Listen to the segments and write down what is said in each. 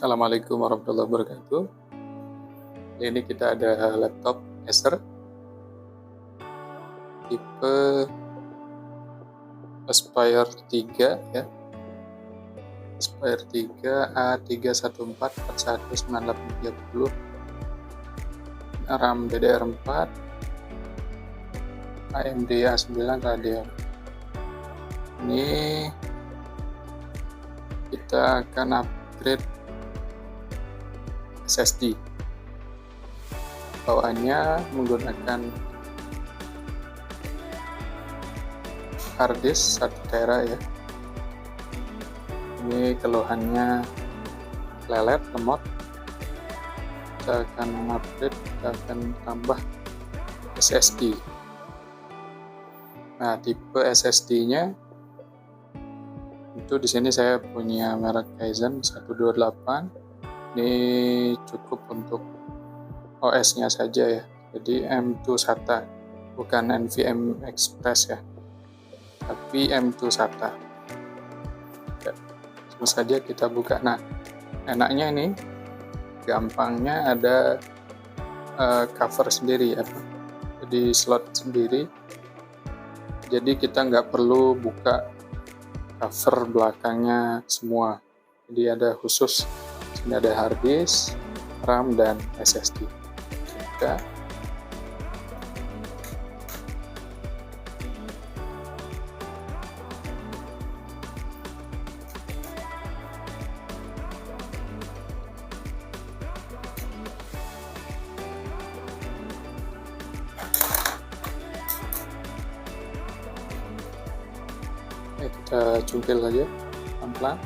Assalamualaikum warahmatullahi wabarakatuh. Ini kita ada laptop Acer tipe Aspire 3 ya. Aspire 3 A314419830, RAM DDR4, AMD A9 Radeon. Ini kita akan upgrade SSD. Bawaannya menggunakan harddisk 1 tera ya. Ini keluhannya lelet, lemot. Kita akan upgrade, kita akan tambah SSD. Nah, tipe SSD-nya itu di sini saya punya merek Ryzen 128. Ini cukup untuk OS-nya saja ya. Jadi M2 SATA, bukan NVMe Express ya, tapi M2 SATA. Langsung saja kita buka. Nah, enaknya ini gampangnya ada cover sendiri ya, jadi slot sendiri. Jadi kita nggak perlu buka cover belakangnya semua. Jadi ada khusus, sini ada harddisk, RAM dan SSD. Kita cungkil saja pelan-pelan.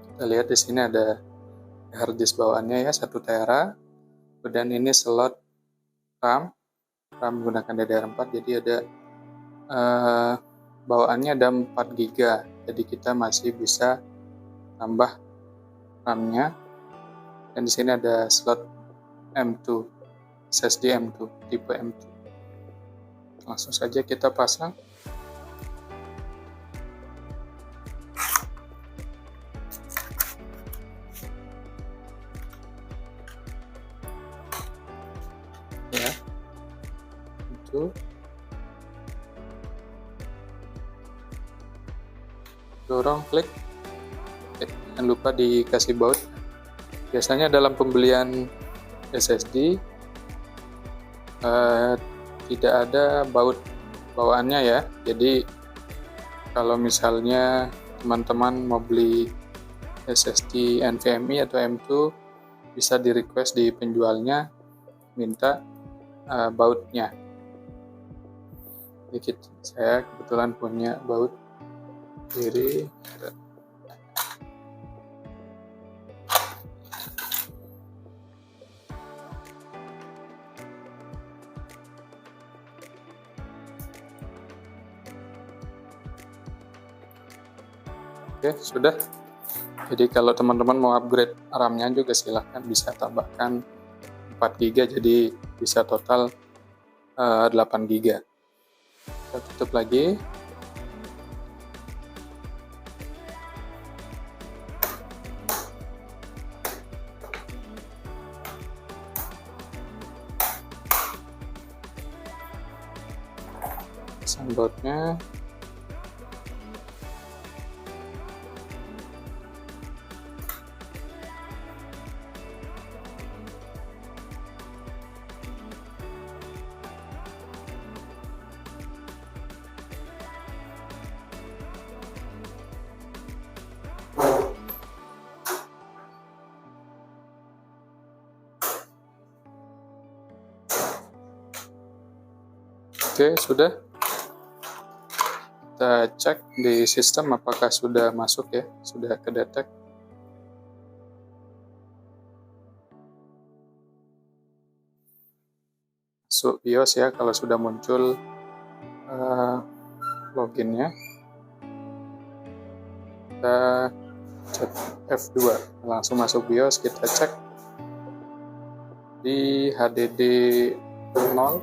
Kita lihat di sini ada harddisk bawaannya ya, 1 tera. Dan ini slot RAM menggunakan DDR4, jadi ada bawaannya ada 4 GB. Jadi kita masih bisa tambah RAM-nya. Dan di sini ada slot M2, SSD M2, tipe M2. Langsung saja kita pasang. Ya, itu dorong, klik. Jangan lupa dikasih baut. Biasanya dalam pembelian SSD tidak ada baut bawaannya ya. Jadi kalau misalnya teman-teman mau beli SSD NVMe atau M2, bisa di request di penjualnya, minta bautnya. Jadi saya kebetulan punya baut kiri. Oke, sudah. Jadi kalau teman-teman mau upgrade RAM-nya juga silahkan, bisa tambahkan 4 GB, jadi bisa total 8 GB. Kita tutup lagi. Pasang bautnya. Oke, sudah. Kita cek di sistem apakah sudah masuk ya, sudah kedetek. Masuk BIOS ya, kalau sudah muncul loginnya, kita cek F2, langsung masuk BIOS, kita cek di HDD 0,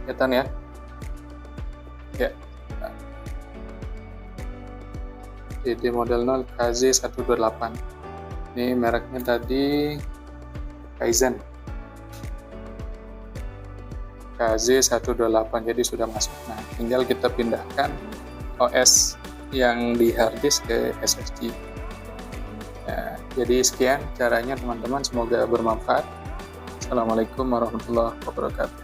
kelihatan ya. HDD model 0 KZ128. Ini mereknya tadi Kaizen KZ128, jadi sudah masuk. Nah, tinggal kita pindahkan OS yang di harddisk ke SSD. Ya, jadi sekian caranya teman-teman, semoga bermanfaat. Assalamualaikum warahmatullahi wabarakatuh.